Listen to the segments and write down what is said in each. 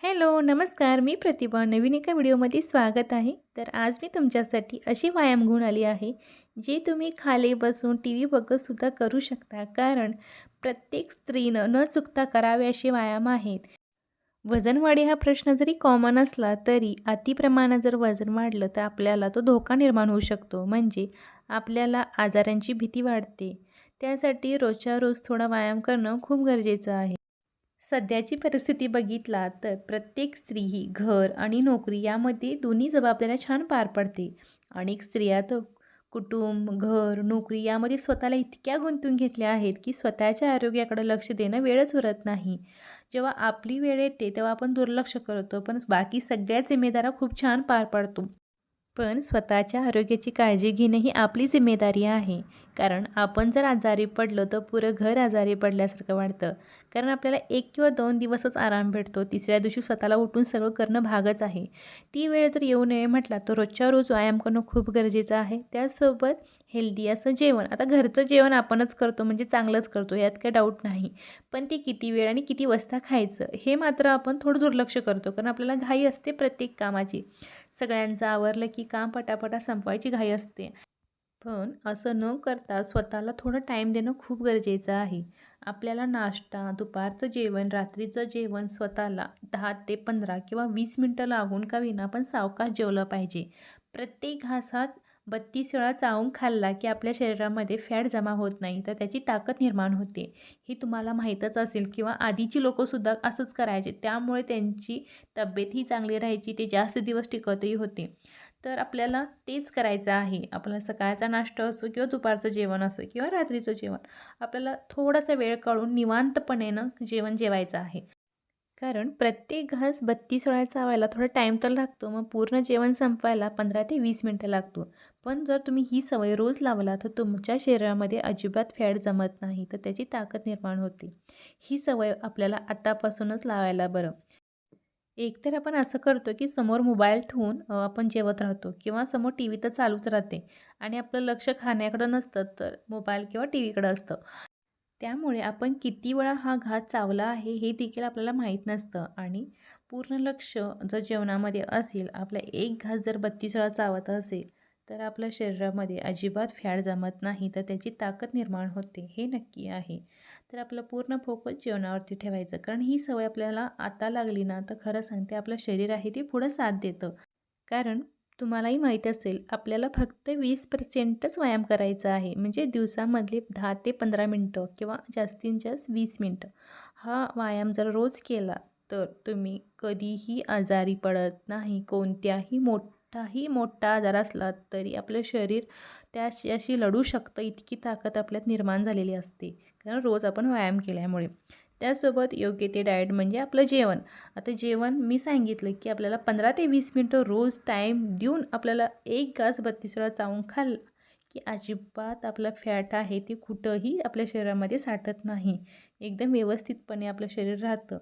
Hello, नमस्कार. मी प्रतिभा. नवीन एका व्हिडिओमध्ये स्वागत आहे. तर आज मी तुमच्यासाठी अशी व्यायाम घेऊन आली आहे, जे तुम्ही खाली बसून टीव्ही बघतसुद्धा करू शकता. कारण प्रत्येक स्त्रीनं न चुकता करावे असे व्यायाम आहेत. वजनवाढी हा प्रश्न जरी कॉमन असला, तरी अतिप्रमाणात जर वजन वाढलं, तर आपल्याला तो धोका निर्माण होऊ शकतो. म्हणजे आपल्याला आजारांची भीती वाढते. त्यासाठी रोजच्या रोज थोडा व्यायाम करणं खूप गरजेचं आहे. सध्याची परिस्थिती बघितला तर प्रत्येक स्त्री ही घर आणि नोकरी यामध्ये दोन्ही जबाबदाऱ्या छान पार पडते. अनेक स्त्रिया तर कुटुंब, घर, नोकरी यामध्ये स्वतःला इतक्या गुंतवून घेतल्या आहेत की स्वतःच्या आरोग्याकडे लक्ष देणं वेळच उरत नाही. जेव्हा आपली वेळ येते तेव्हा आपण दुर्लक्ष करतो, पण बाकी सगळ्या जिम्मेदाऱ्या खूप छान पार पाडतो. पण स्वतःच्या आरोग्याची काळजी घेणे ही आपली जिम्मेदारी आहे. कारण आपण जर आजारी पडलो तर पुरं घर आजारी पडल्यासारखं वाटतं. कारण आपल्याला 1 किंवा 2 दिवसच आराम भेटतो. तिसऱ्या दिवशी स्वतःला उठून सगळं करणं भागच आहे. ती वेळ जर येऊ नये म्हटला तर रोजच्या रोज व्यायाम करणं खूप गरजेचं आहे. त्याचसोबत हेल्दी असं जेवण. आता घरचं जेवण आपणच करतो म्हणजे चांगलंच करतो, यात काही डाऊट नाही. पण ते किती वेळ आणि किती वाजता खायचं हे मात्र आपण थोडं दुर्लक्ष करतो. कारण आपल्याला घाई असते प्रत्येक कामाची. सगळ्यांचं आवरलं की काम पटापटा संपवायची घाई असते. पण असं न करता स्वतःला थोडं टाईम देणं खूप गरजेचं आहे. आपल्याला नाश्ता, दुपारचं जेवण, रात्रीचं जेवण स्वतःला 10 ते 15 किंवा 20 मिनटं लागून का होईना पण सावकाश जेवलं पाहिजे. प्रत्येक घासात 32 वेळा चावून खाल्ला की आपल्या शरीरामध्ये फॅट जमा होत नाही, तर त्याची ताकद निर्माण होते. हे तुम्हाला माहीतच असेल किंवा आधीची लोकंसुद्धा असंच करायचे. त्यामुळे त्यांची तब्येतही चांगली राहायची, ते जास्त दिवस टिकतही होते. तर आपल्याला तेच करायचं आहे. आपला सकाळचा नाश्ता असो किंवा दुपारचं जेवण असो किंवा रात्रीचं जेवण. आपल्याला थोडासा वेळ काढून निवांतपणेनं जेवण जेवायचं आहे. कारण प्रत्येक घास 32 वेळा चावायला थोडा टाईम तर लागतो. मग पूर्ण जेवण संपवायला 15 ते 20 मिनिटं लागतो. पण जर तुम्ही ही सवय रोज लावला तर तुमच्या शरीरामध्ये अजिबात फॅट जमत नाही. तर त्याची ताकद निर्माण होते. ही सवय आपल्याला आतापासूनच लावायला बरं. एकतर आपण असं करतो, की समोर मोबाईल ठेवून आपण जेवत राहतो किंवा समोर टीव्ही तर चालूच राहते आणि आपलं लक्ष खाण्याकडं नसतं, तर मोबाईल किंवा टीव्हीकडं असतं. त्यामुळे आपण किती वेळा हा घास चावला आहे, हे देखील आपल्याला माहीत नसतं आणि पूर्ण लक्ष जर जेवणामध्ये असेल, आपला एक घास जर 32 वेळा चावत असेल, तर आपल्या शरीरामध्ये अजिबात फॅट जमत नाही, तर त्याची ताकद निर्माण होते, हे नक्की आहे. तर आपलं पूर्ण फोकस जेवणावरती ठेवायचं. कारण ही सवय आपल्याला आता लागली ना, तर खरं सांगते आपलं शरीर आहे ते पुढं साथ देतं. कारण तुम्हालाही माहीत असेल, आपल्याला फक्त 20%च व्यायाम करायचा आहे. म्हणजे दिवसामधले 10 ते 15 मिनटं किंवा जास्तीत जास्त 20 मिनटं. हा व्यायाम जर रोज केला, तर तुम्ही कधीही आजारी पडत नाही. कोणत्याही मोठा आजार असला तरी आपलं शरीर त्याच्याशी लढू शकतं, इतकी ताकद आपल्यात निर्माण झालेली असते. कारण रोज आपण व्यायाम केल्यामुळे. त्यासोबत योग्य ते डाएट म्हणजे आपलं जेवण. आता जेवण मी सांगितलं, की आपल्याला 15 ते 20 मिनटं रोज टाईम देऊन आपल्याला एक घास 32 वेळा चावून खाल्लं, की अजिबात आपलं फॅट आहे ते कुठंही आपल्या शरीरामध्ये साठत नाही. एकदम व्यवस्थितपणे आपलं शरीर राहतं.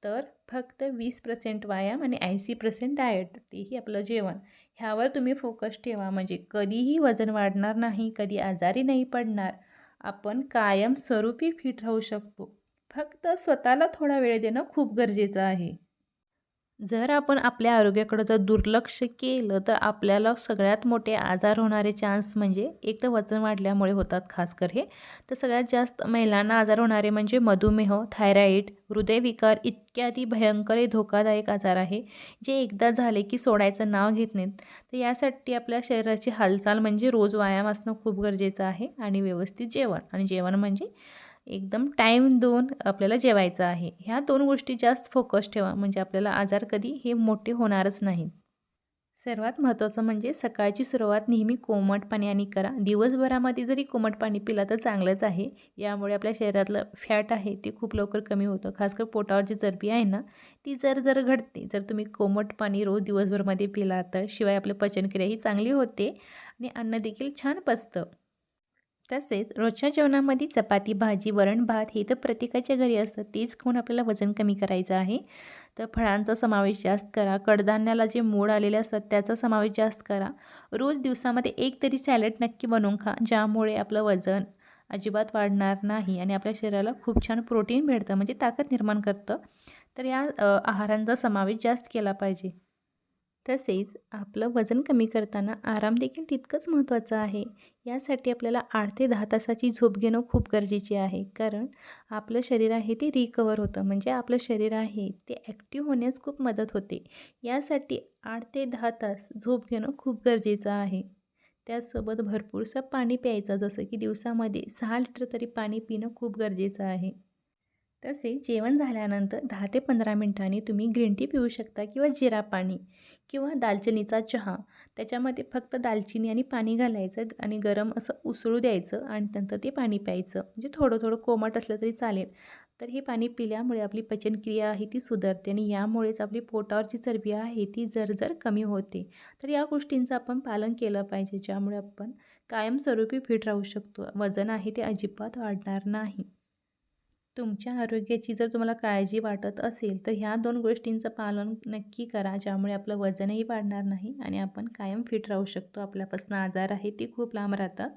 तर फक्त 20% व्यायाम आणि 80% डाएट, तेही आपलं जेवण. ह्यावर तुम्ही फोकस ठेवा म्हणजे कधीही वजन वाढणार नाही, कधी आजारी नाही पडणार. आपण कायमस्वरूपी फिट राहू शकतो. फक्त स्वतःला थोडा वेळ देणं खूप गरजेचं आहे. जर आपण आपल्या आरोग्याकडं जर दुर्लक्ष केलं, तर आपल्याला सगळ्यात मोठे आजार होणारे चान्स म्हणजे एक तर वजन वाढल्यामुळे होतात खासकर हे. तर सगळ्यात जास्त महिलांना आजार होणारे म्हणजे मधुमेह, थायरॉईड, हृदयविकार इत्यादी भयंकर हे धोकादायक आजार आहे, जे एकदा झाले की सोडायचं नाव घेत नाहीत. तर यासाठी आपल्या शरीराची हालचाल म्हणजे रोज व्यायाम असणं खूप गरजेचं आहे आणि व्यवस्थित जेवण आणि जेवण म्हणजे एकदम टाईम देऊन आपल्याला जेवायचं आहे. ह्या 2 गोष्टी जास्त फोकस ठेवा म्हणजे आपल्याला आजार कधी हे मोठे होणारच नाहीत. सर्वात महत्त्वाचं म्हणजे सकाळची सुरुवात नेहमी कोमट पाण्याने करा. दिवसभरामध्ये जरी कोमट पाणी पिलं तर चांगलंच आहे. यामुळे आपल्या शरीरातलं फॅट आहे ते खूप लवकर कमी होतं. खासकर पोटावर जी चरबी आहे ना, ती जर घटते. जर तुम्ही कोमट पाणी रोज दिवसभरमध्ये पिला तर शिवाय आपली पचनक्रियाही चांगली होते आणि अन्न देखील छान पचतं. तसेच रोजच्या जेवणामध्ये चपाती, भाजी, वरण-भात हे तर प्रत्येकाच्या घरी असतं. तेच खाऊन आपल्याला वजन कमी करायचं आहे. तर फळांचा समावेश जास्त करा. कडधान्याला जे मोड आलेले असतात त्याचा समावेश जास्त करा. रोज दिवसामध्ये एक तरी सॅलड नक्की बनवून खा. ज्यामुळे आपलं वजन अजिबात वाढणार नाही आणि आपल्या शरीराला खूप छान प्रोटीन भेटतं म्हणजे ताकद निर्माण करतं. तर या आहारांचा समावेश जास्त केला पाहिजे. तसेच आपलं वजन कमी करताना आराम देखील तितकंच महत्त्वाचं आहे. यासाठी आपल्याला 8 ते 10 तासाची झोप घेणं खूप गरजेचे आहे. कारण आपलं शरीर आहे ते रिकव्हर होतं. म्हणजे आपलं शरीर आहे ते ॲक्टिव्ह होण्यास खूप मदत होते. यासाठी 8 ते 10 तास झोप घेणं खूप गरजेचं आहे. त्याचसोबत भरपूरसं पाणी प्यायचं, जसं की दिवसामध्ये 6 लिटर तरी पाणी पिणं खूप गरजेचं आहे. तसेच जेवण झाल्यानंतर 10 ते 15 मिनिटांनी तुम्ही ग्रीन टी पिऊ शकता किंवा जिरा पाणी किंवा दालचिनीचा चहा. त्याच्यामध्ये फक्त दालचिनी आणि पाणी घालायचं आणि गरम असं उसळू द्यायचं आणि नंतर ते पाणी प्यायचं. म्हणजे थोडं थोडं कोमट असलं तरी चालेल. तर हे पाणी पिल्यामुळे आपली पचनक्रिया आहे ती सुधारते आणि यामुळेच आपली पोटावरची चरबी आहे ती जर कमी होते. तर या गोष्टींचं आपण पालन केलं पाहिजे, ज्यामुळे आपण कायमस्वरूपी फिट राहू शकतो. वजन आहे ते अजिबात वाढणार नाही. तुमच्या आरोग्याची जर तुम्हाला काळजी वाटत असेल, तर ह्या 2 गोष्टींचं पालन नक्की करा, ज्यामुळे आपलं वजनही वाढणार नाही आणि आपण कायम फिट राहू शकतो. आपल्यापासून आजार आहे ते खूप लांब राहतात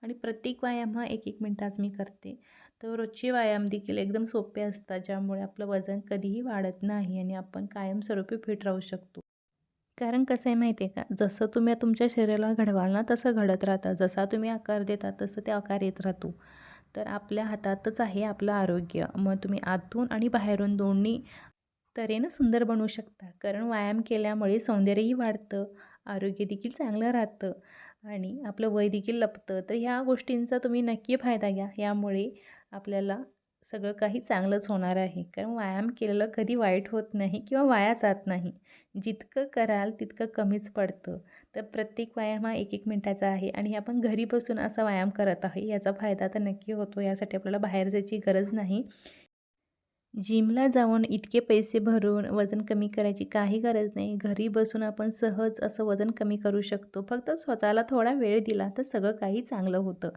आणि प्रत्येक व्यायाम हा 1-1 मिनिटाच मी करते. तर रोजचे व्यायाम देखील एकदम सोपे असतात, ज्यामुळे आपलं वजन कधीही वाढत नाही आणि आपण कायमस्वरूपी फिट राहू शकतो. कारण कसं आहे माहिती आहे का, जसं तुम्ही तुमच्या शरीराला घडवाल ना, तसं घडत राहतं. जसा तुम्ही आकार देता, तसं ते आकार येत राहतो. तर आपल्या हातातच आहे आपलं आरोग्य. मग तुम्ही आतून आणि बाहेरून दोन्ही तऱ्हेनं सुंदर बनवू शकता. कारण व्यायाम केल्यामुळे सौंदर्यही वाढतं, आरोग्य देखील चांगलं राहतं आणि आपलं वय देखील लपतं. तर ह्या गोष्टींचा तुम्ही नक्की फायदा घ्या. यामुळे आपल्याला सगळं काही चांगलंच होणार आहे. कारण व्यायाम केलेलं कधी वाईट होत नाही किंवा वाया जात नाही. जितकं कराल तितकं कमीच पडतं. तर प्रत्येक व्यायाम हा 1-1 मिनिटाचा आहे आणि हे आपण घरी बसून असा व्यायाम करत आहे. याचा फायदा तर नक्की होतो. यासाठी आपल्याला बाहेर जायची गरज नाही. जिमला जाऊन इतके पैसे भरून वजन कमी करायची काही गरज नाही. घरी बसून आपण सहज असं वजन कमी करू शकतो. फक्त स्वतःला थोडा वेळ दिला तर सगळं काही चांगलं होतं.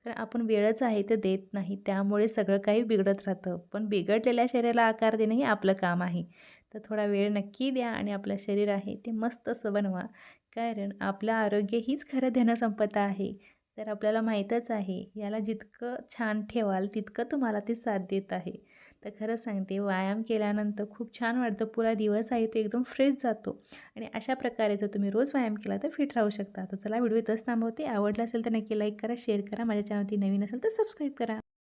कारण आपण वेळच आहे ते देत नाही. त्यामुळे सगळं काही बिघडत राहतं. पण बिघडलेल्या शरीराला आकार देणं हे आपलं काम आहे. तर थोडा वेळ नक्की द्या आणि आपलं शरीर आहे ते मस्त असं बनवा. कारण आपलं आरोग्य हीच खरं धनसंपदा आहे. तर आपल्याला माहीतच आहे, याला जितकं छान ठेवाल तितकं तुम्हाला ते साथ देत आहे. तर खरं सांगते, व्यायाम केल्यानंतर खूप छान वाटतं. पुरा दिवस आहे तो एकदम फ्रेश जातो आणि अशा प्रकारे जर तुम्ही रोज व्यायाम केला तर फिट राहू शकता. तर चला व्हिडिओ इथंच थांबवते. आवडला असेल तर नक्की लाईक करा, शेअर करा. माझ्या चॅनलवरती नवीन असेल तर सबस्क्राईब करा.